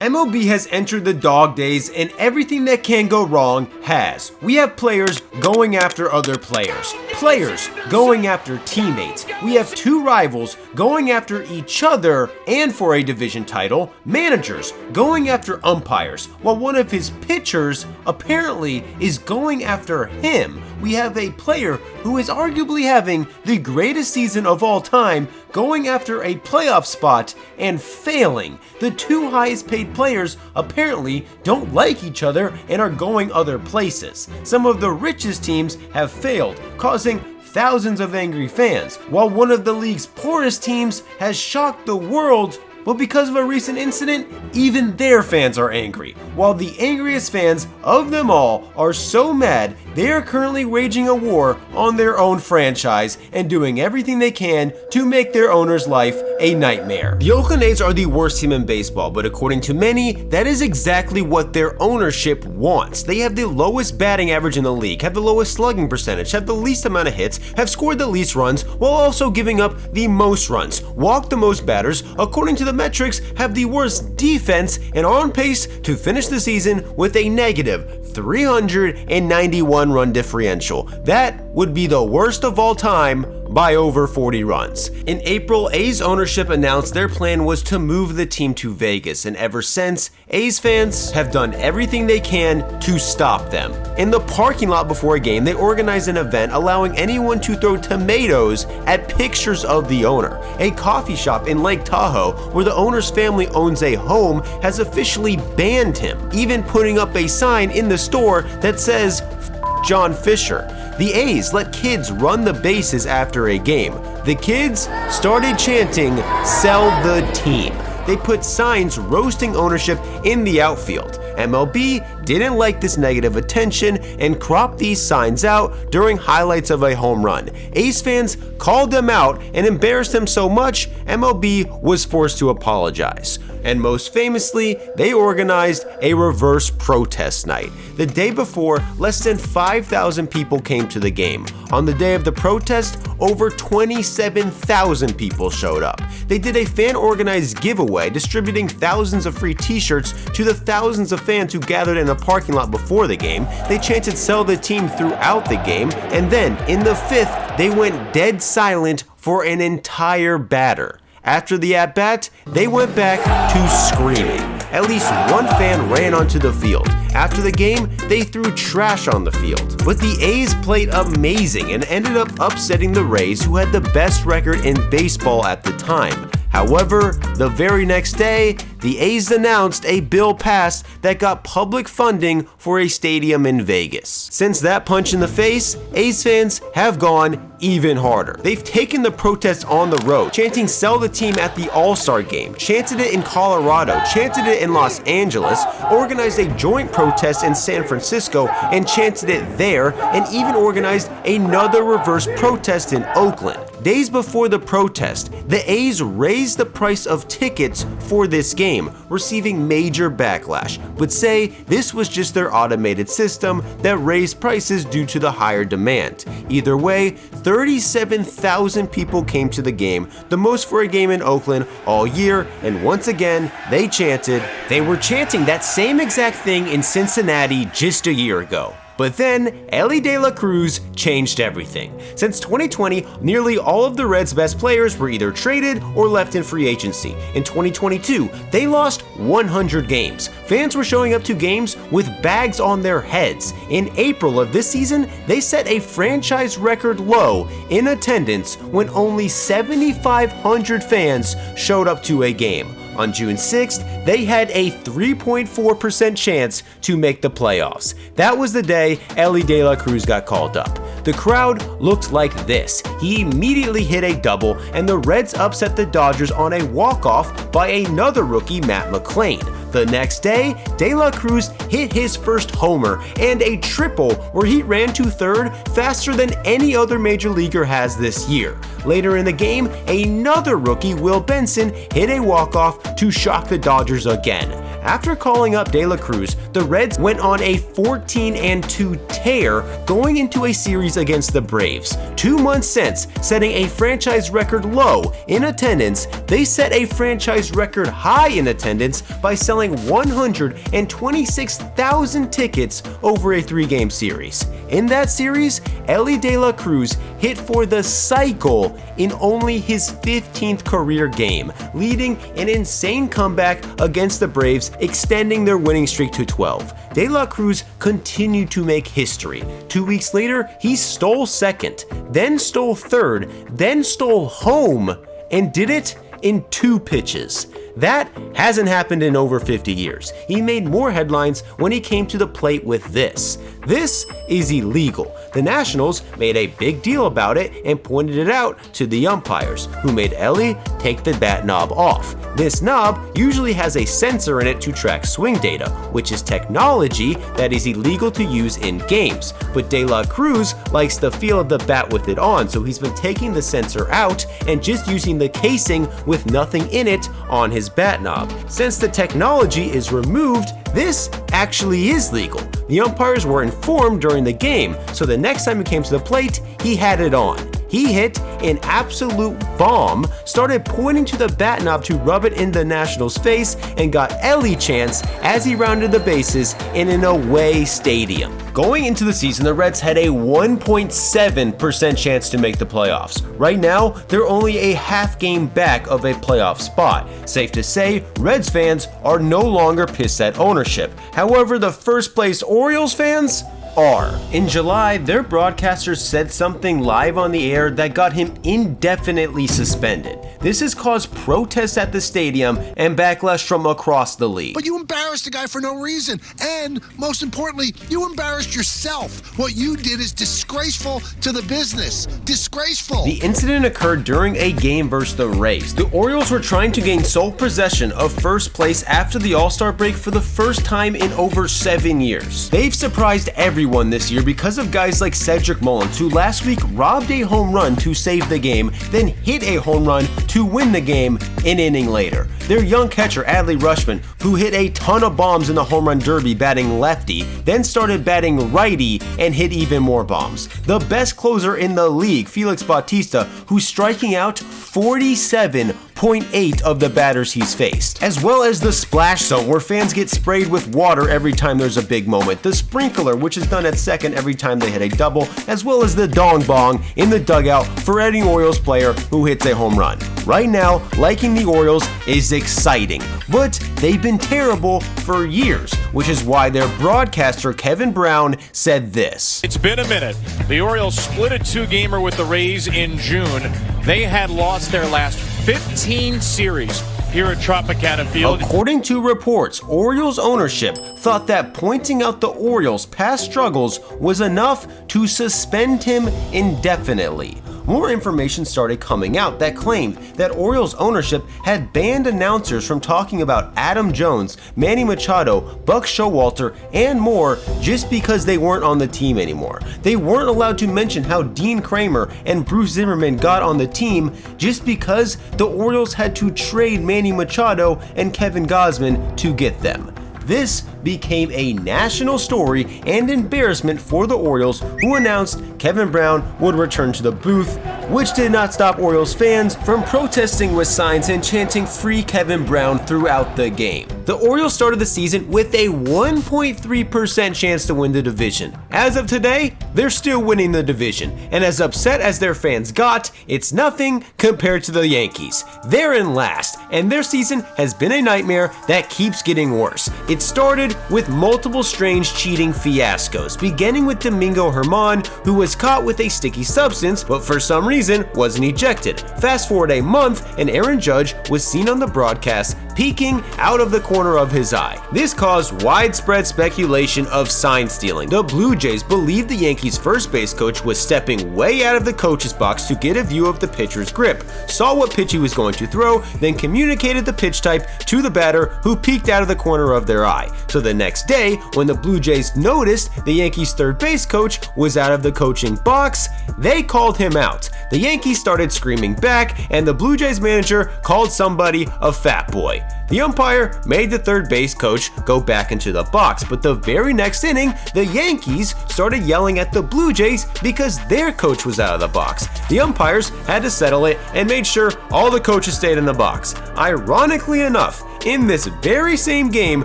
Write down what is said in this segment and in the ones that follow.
MLB has entered the dog days, and everything that can go wrong has. We have players going after other players, players going after teammates. We have two rivals going after each other and for a division title, managers going after umpires, while one of his pitchers apparently is going after him. We have a player who is arguably having the greatest season of all time going after a playoff spot and failing. The two highest paid players apparently don't like each other and are going other places. Some of the richest teams have failed, causing thousands of angry fans, while one of the league's poorest teams has shocked the world. But because of a recent incident, even their fans are angry, while the angriest fans of them all are so mad they are currently waging a war on their own franchise and doing everything they can to make their owner's life a nightmare. The Oakland A's are the worst team in baseball, but according to many, that is exactly what their ownership wants. They have the lowest batting average in the league, have the lowest slugging percentage, have the least amount of hits, have scored the least runs, while also giving up the most runs, walked the most batters, according to the metrics, have the worst defense, and are on pace to finish the season with a negative 391 run differential. That would be the worst of all time by over 40 runs. In April, A's ownership announced their plan was to move the team to Vegas, and ever since, A's fans have done everything they can to stop them. In the parking lot before a game, they organized an event allowing anyone to throw tomatoes at pictures of the owner. A coffee shop in Lake Tahoe, where the owner's family owns a home, has officially banned him, even putting up a sign in the store that says, "F John Fisher." The A's let kids run the bases after a game. The kids started chanting, "Sell the team." They put signs roasting ownership in the outfield. MLB didn't like this negative attention and cropped these signs out during highlights of a home run. A's fans called them out and embarrassed them so much, MLB was forced to apologize. And most famously, they organized a reverse protest night. The day before, less than 5,000 people came to the game. On the day of the protest, over 27,000 people showed up. They did a fan-organized giveaway, distributing thousands of free t-shirts to the thousands of fans who gathered in the parking lot before the game. They chanted "Sell the team" throughout the game, and then, in the fifth, they went dead silent for an entire batter. After the at-bat, they went back to screaming. At least one fan ran onto the field. After the game, they threw trash on the field. But the A's played amazing and ended up upsetting the Rays, who had the best record in baseball at the time. However, the very next day, the A's announced a bill passed that got public funding for a stadium in Vegas. Since that punch in the face, A's fans have gone even harder. They've taken the protest on the road, chanting "Sell the team" at the All-Star game, chanted it in Colorado, chanted it in Los Angeles, organized a joint protest in San Francisco and chanted it there, and even organized another reverse protest in Oakland. Days before the protest, the A's raised the price of tickets for this game, receiving major backlash, but say this was just their automated system that raised prices due to the higher demand. Either way, 37,000 people came to the game, the most for a game in Oakland all year, and once again, they were chanting that same exact thing in Cincinnati just a year ago. But then, Elly De La Cruz changed everything. Since 2020, nearly all of the Reds' best players were either traded or left in free agency. In 2022, they lost 100 games. Fans were showing up to games with bags on their heads. In April of this season, they set a franchise record low in attendance when only 7,500 fans showed up to a game. On June 6th, they had a 3.4% chance to make the playoffs. That was the day Elly De La Cruz got called up. The crowd looked like this. He immediately hit a double, and the Reds upset the Dodgers on a walk-off by another rookie, Matt McClain. The next day, De La Cruz hit his first homer and a triple where he ran to third faster than any other major leaguer has this year. Later in the game, another rookie, Will Benson, hit a walk-off to shock the Dodgers again. After calling up De La Cruz, the Reds went on a 14-2 tear going into a series against the Braves. 2 months since setting a franchise record low in attendance, they set a franchise record high in attendance by selling 126,000 tickets over a 3-game series. In that series, Elly De La Cruz hit for the cycle in only his 15th career game, leading an insane comeback against the Braves, extending their winning streak to 12. De La Cruz continued to make history. 2 weeks later, he stole second, then stole third, then stole home, and did it in 2 pitches. That hasn't happened in over 50 years. He made more headlines when he came to the plate with this. This is illegal. The Nationals made a big deal about it and pointed it out to the umpires, who made Elly take the bat knob off. This knob usually has a sensor in it to track swing data, which is technology that is illegal to use in games. But De La Cruz likes the feel of the bat with it on, so he's been taking the sensor out and just using the casing with nothing in it on his bat knob. Since the technology is removed, this actually is legal. The umpires were informed during the game, so the next time he came to the plate, he had it on. He hit an absolute bomb, started pointing to the bat knob to rub it in the Nationals' face, and got Elly chants as he rounded the bases in an away stadium. Going into the season, the Reds had a 1.7% chance to make the playoffs. Right now, they're only a half game back of a playoff spot. Safe to say, Reds fans are no longer pissed at ownership. However, the first place Orioles fans are. In July, their broadcaster said something live on the air that got him indefinitely suspended. This has caused protests at the stadium and backlash from across the league. But you embarrassed the guy for no reason. And most importantly, you embarrassed yourself. What you did is disgraceful to the business. Disgraceful. The incident occurred during a game versus the Rays. The Orioles were trying to gain sole possession of first place after the All-Star break for the first time in over 7 years. They've surprised everyone this year because of guys like Cedric Mullins, who last week robbed a home run to save the game, then hit a home run to win the game an inning later. Their young catcher, Adley Rutschman, who hit a ton of bombs in the home run derby batting lefty, then started batting righty and hit even more bombs. The best closer in the league, Felix Bautista, who's striking out 47.8 of the batters he's faced, as well as the splash zone, where fans get sprayed with water every time there's a big moment, the sprinkler, which is done at second every time they hit a double, as well as the dong bong in the dugout for any Orioles player who hits a home run. Right now, liking the Orioles is exciting, but they've been terrible for years, which is why their broadcaster Kevin Brown said this. It's been a minute. The Orioles split a 2-gamer with the Rays in June. They had lost their last 15 series here at Tropicana Field. According to reports, Orioles ownership thought that pointing out the Orioles' past struggles was enough to suspend him indefinitely. More information started coming out that claimed that Orioles ownership had banned announcers from talking about Adam Jones, Manny Machado, Buck Showalter, and more just because they weren't on the team anymore. They weren't allowed to mention how Dean Kramer and Bruce Zimmerman got on the team just because the Orioles had to trade Manny Machado and Kevin Gausman to get them. This became a national story and embarrassment for the Orioles, who announced Kevin Brown would return to the booth, which did not stop Orioles fans from protesting with signs and chanting "Free Kevin Brown" throughout the game. The Orioles started the season with a 1.3% chance to win the division. As of today, they're still winning the division, and as upset as their fans got, it's nothing compared to the Yankees. They're in last, and their season has been a nightmare that keeps getting worse. It started with multiple strange cheating fiascos, beginning with Domingo Germán, who was caught with a sticky substance but for some reason wasn't ejected. Fast forward a month and Aaron Judge was seen on the broadcast peeking out of the corner of his eye. This caused widespread speculation of sign stealing. The Blue Jays believed the Yankees' first base coach was stepping way out of the coach's box to get a view of the pitcher's grip, saw what pitch he was going to throw, then communicated the pitch type to the batter, who peeked out of the corner of their eye. So the next day, when the Blue Jays noticed the Yankees' third base coach was out of the coaching box, they called him out. The Yankees started screaming back, and the Blue Jays manager called somebody a fat boy. The umpire made the third base coach go back into the box, but the very next inning, the Yankees started yelling at the Blue Jays because their coach was out of the box. The umpires had to settle it and made sure all the coaches stayed in the box. Ironically enough, in this very same game,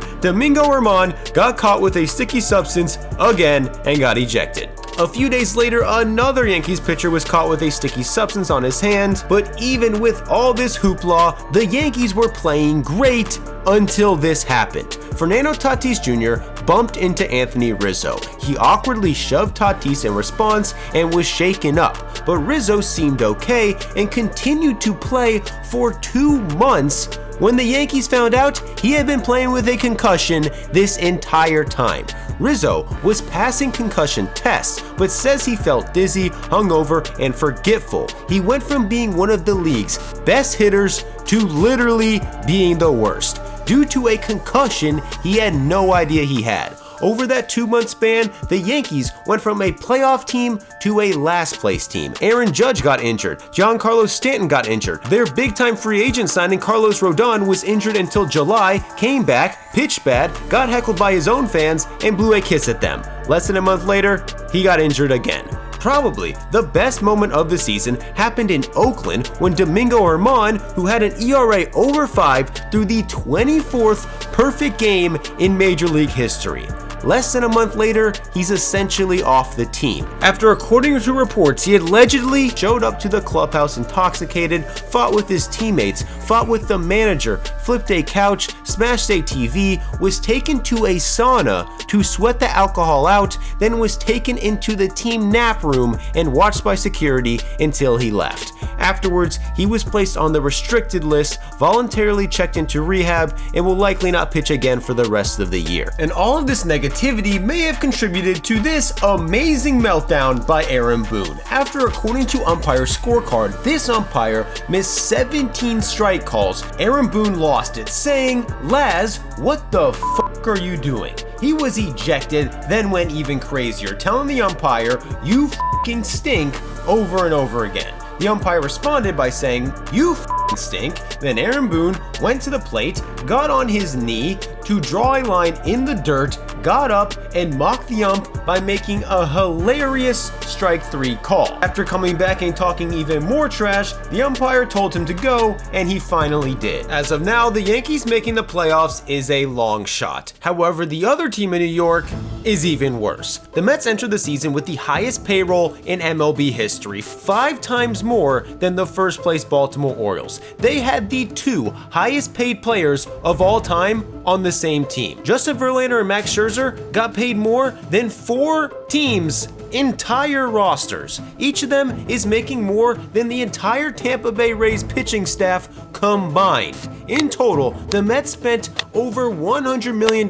Domingo Germán got caught with a sticky substance again and got ejected. A few days later, another Yankees pitcher was caught with a sticky substance on his hand, but even with all this hoopla, the Yankees were playing great until this happened. Fernando Tatis Jr. bumped into Anthony Rizzo. He awkwardly shoved Tatis in response and was shaken up, but Rizzo seemed okay and continued to play for 2 months. When the Yankees found out, he had been playing with a concussion this entire time. Rizzo was passing concussion tests, but says he felt dizzy, hungover, and forgetful. He went from being one of the league's best hitters to literally being the worst, due to a concussion he had no idea he had. Over that 2-month span, the Yankees went from a playoff team to a last place team. Aaron Judge got injured. Giancarlo Stanton got injured. Their big-time free agent signing Carlos Rodon was injured until July, came back, pitched bad, got heckled by his own fans, and blew a kiss at them. Less than a month later, he got injured again. Probably the best moment of the season happened in Oakland when Domingo Germán, who had an ERA over 5, threw the 24th perfect game in Major League history. Less than a month later, he's essentially off the team. After, according to reports, he allegedly showed up to the clubhouse intoxicated, fought with his teammates, fought with the manager, flipped a couch, smashed a TV, was taken to a sauna to sweat the alcohol out, then was taken into the team nap room and watched by security until he left. Afterwards, he was placed on the restricted list, voluntarily checked into rehab, and will likely not pitch again for the rest of the year. And all of this negativity may have contributed to this amazing meltdown by Aaron Boone. After, according to umpire scorecard, this umpire missed 17 strike calls. Aaron Boone lost it, saying, "Laz, what the fuck are you doing?" He was ejected, then went even crazier, telling the umpire, "You fucking stink," over and over again. The umpire responded by saying, "You f***ing stink." Then Aaron Boone went to the plate, got on his knee to draw a line in the dirt, got up and mocked the ump by making a hilarious strike 3 call. After coming back and talking even more trash, the umpire told him to go, and he finally did. As of now, the Yankees making the playoffs is a long shot. However, the other team in New York is even worse. The Mets entered the season with the highest payroll in MLB history, 5 times more than the first place Baltimore Orioles. They had the 2 highest paid players of all time on the same team. Justin Verlander and Max Scherzer got paid more than 4 teams' entire rosters. Each of them is making more than the entire Tampa Bay Rays pitching staff combined. In total, the Mets spent over $100 million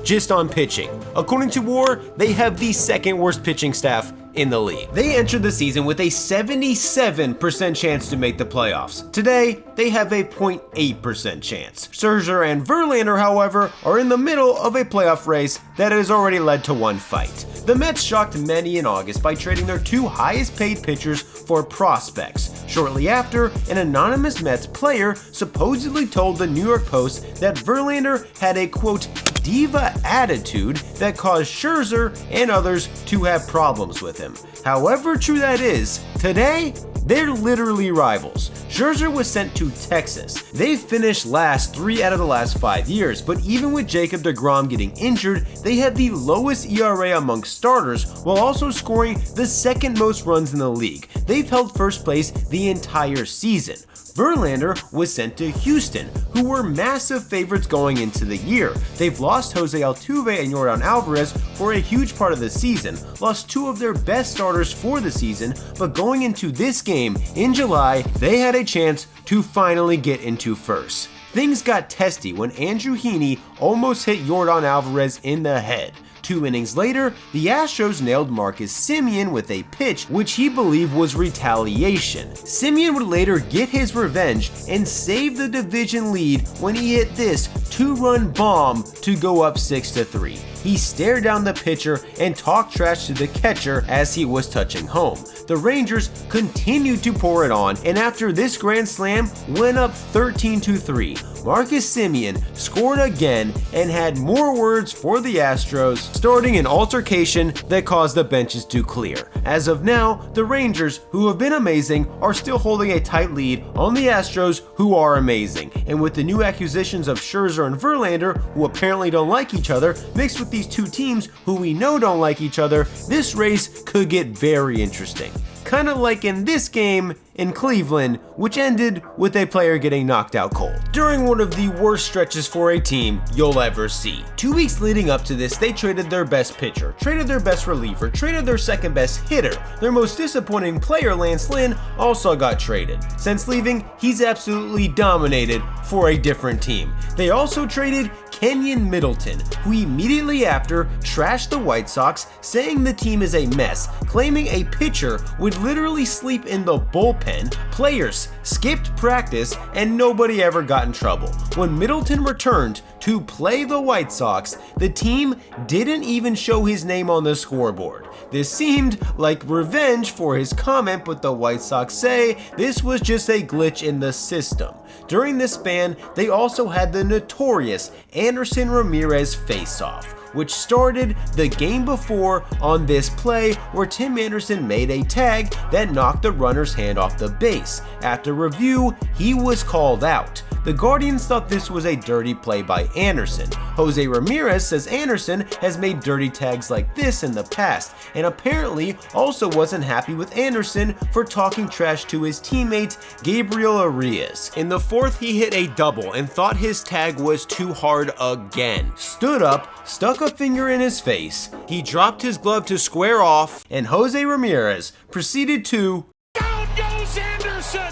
just on pitching. According to WAR, they have the 2nd worst pitching staff in the league. They entered the season with a 77% chance to make the playoffs. Today, they have a 0.8% chance. Scherzer and Verlander, however, are in the middle of a playoff race that has already led to 1 fight. The Mets shocked many in August by trading their 2 highest paid pitchers for prospects. Shortly after, an anonymous Mets player supposedly told the New York Post that Verlander had a, quote, diva attitude that caused Scherzer and others to have problems with him. However true that is, today, they're literally rivals. Scherzer was sent to Texas. They finished last 3 out of the last 5 years, but even with Jacob deGrom getting injured, they had the lowest ERA among starters while also scoring the 2nd most runs in the league. They've held first place the entire season. Verlander was sent to Houston, who were massive favorites going into the year. They've lost Jose Altuve and Yordan Alvarez for a huge part of the season, lost 2 of their best starters for the season, but going into this game in July, they had a chance to finally get into first. Things got testy when Andrew Heaney almost hit Yordan Alvarez in the head. 2 innings later, the Astros nailed Marcus Semien with a pitch which he believed was retaliation. Semien would later get his revenge and save the division lead when he hit this 2-run bomb to go up 6-3. He stared down the pitcher and talked trash to the catcher as he was touching home. The Rangers continued to pour it on, and after this grand slam, went up 13-3. Marcus Semien scored again and had more words for the Astros, starting an altercation that caused the benches to clear. As of now, the Rangers, who have been amazing, are still holding a tight lead on the Astros, who are amazing. And with the new acquisitions of Scherzer and Verlander, who apparently don't like each other, mixed with these two teams who we know don't like each other, this race could get very interesting. Kind of like in this game in Cleveland, which ended with a player getting knocked out cold. During one of the worst stretches for a team you'll ever see. 2 weeks leading up to this, they traded their best pitcher, traded their best reliever, traded their second best hitter. Their most disappointing player, Lance Lynn, also got traded. Since leaving, he's absolutely dominated for a different team. They also traded Kenyon Middleton, who immediately after trashed the White Sox, saying the team is a mess, claiming a pitcher would literally sleep in the bullpen, players skipped practice, and nobody ever got in trouble. When Middleton returned to play the White Sox, the team didn't even show his name on the scoreboard. This seemed like revenge for his comment, but the White Sox say this was just a glitch in the system. During this span, they also had the notorious Anderson Ramirez face-off, which started the game before on this play where Tim Anderson made a tag that knocked the runner's hand off the base. After review, he was called out. The Guardians thought this was a dirty play by Anderson. Jose Ramirez says Anderson has made dirty tags like this in the past, and apparently also wasn't happy with Anderson for talking trash to his teammate Gabriel Arias. In the fourth, he hit a double and thought his tag was too hard again. Stood up, stuck a finger in his face, he dropped his glove to square off, and Jose Ramirez proceeded to Down goes Anderson!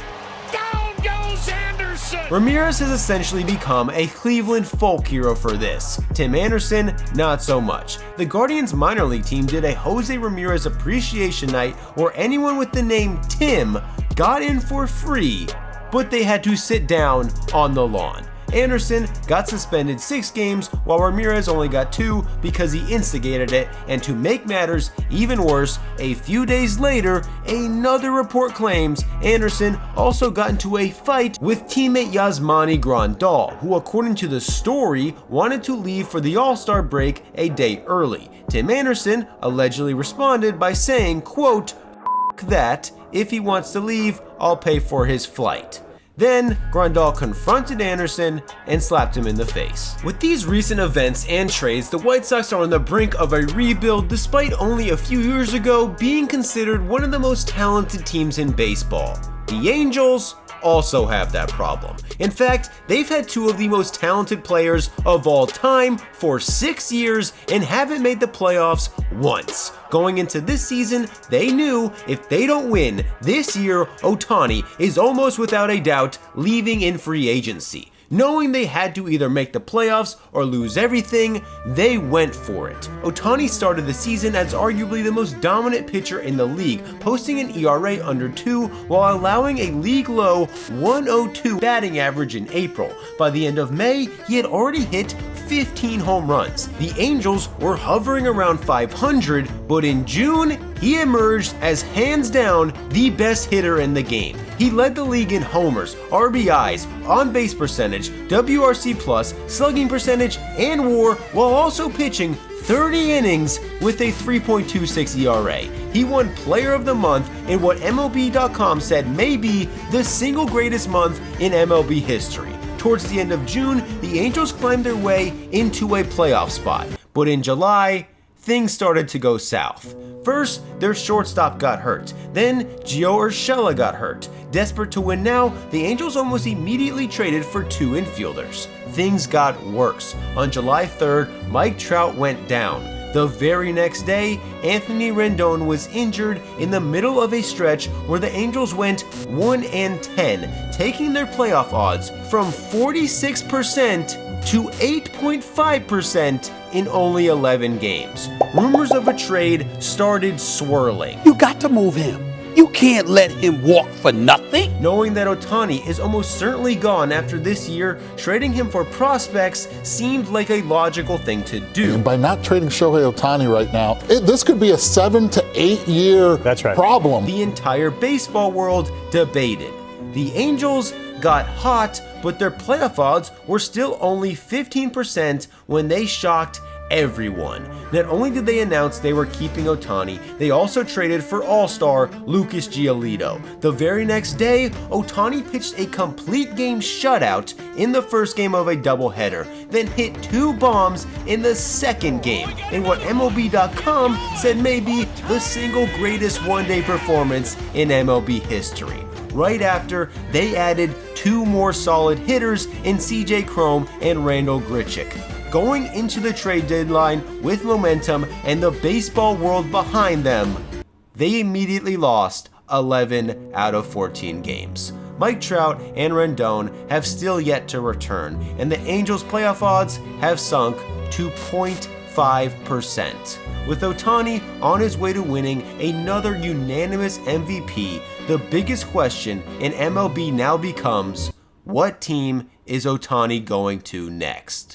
Down goes Anderson! Ramirez has essentially become a Cleveland folk hero for this. Tim Anderson, not so much. The Guardians minor league team did a Jose Ramirez appreciation night where anyone with the name Tim got in for free, but they had to sit down on the lawn. Anderson got suspended 6 games while Ramirez only got 2 because he instigated it, and to make matters even worse, a few days later, another report claims Anderson also got into a fight with teammate Yasmani Grandal, who according to the story wanted to leave for the All-Star break a day early. Tim Anderson allegedly responded by saying, quote, "F that, if he wants to leave, I'll pay for his flight." Then, Grandal confronted Anderson and slapped him in the face. With these recent events and trades, the White Sox are on the brink of a rebuild despite only a few years ago being considered one of the most talented teams in baseball. The Angels also have that problem. In fact, they've had 2 of the most talented players of all time for 6 years and haven't made the playoffs once. Going into this season, they knew if they don't win this year, Ohtani is almost without a doubt leaving in free agency. Knowing they had to either make the playoffs or lose everything, they went for it. Ohtani started the season as arguably the most dominant pitcher in the league, posting an ERA under 2 while allowing a league-low 102 batting average in April. By the end of May, he had already hit 15 home runs. The Angels were hovering around 500, but in June, he emerged as hands down the best hitter in the game. He led the league in homers, RBIs, on-base percentage, WRC+, slugging percentage, and WAR, while also pitching 30 innings with a 3.26 ERA. He won Player of the Month in what MLB.com said may be the single greatest month in MLB history. Towards the end of June, the Angels climbed their way into a playoff spot, but in July, things started to go south. First, their shortstop got hurt. Then, Gio Urshela got hurt. Desperate to win now, the Angels almost immediately traded for 2 infielders. Things got worse. On July 3rd, Mike Trout went down. The very next day, Anthony Rendon was injured in the middle of a stretch where the Angels went 1-10, taking their playoff odds from 46% to 8.5% in only 11 games. Rumors of a trade started swirling. You got to move him. You can't let him walk for nothing. Knowing that Ohtani is almost certainly gone after this year, trading him for prospects seemed like a logical thing to do. And by not trading Shohei Ohtani right now, this could be a 7 to 8 year problem. The entire baseball world debated. The Angels got hot, but their playoff odds were still only 15% when they shocked everyone. Not only did they announce they were keeping Ohtani, they also traded for all-star Lucas Giolito. The very next day, Ohtani pitched a complete game shutout in the first game of a doubleheader, then hit 2 bombs in the second game, in what MLB.com said may be the single greatest one-day performance in MLB history. Right after, they added 2 more solid hitters in CJ Cron and Randal Grichuk. Going into the trade deadline with momentum and the baseball world behind them, they immediately lost 11 out of 14 games. Mike Trout and Rendon have still yet to return, and the Angels' playoff odds have sunk to 0.5%. With Ohtani on his way to winning another unanimous MVP, the biggest question in MLB now becomes, what team is Ohtani going to next?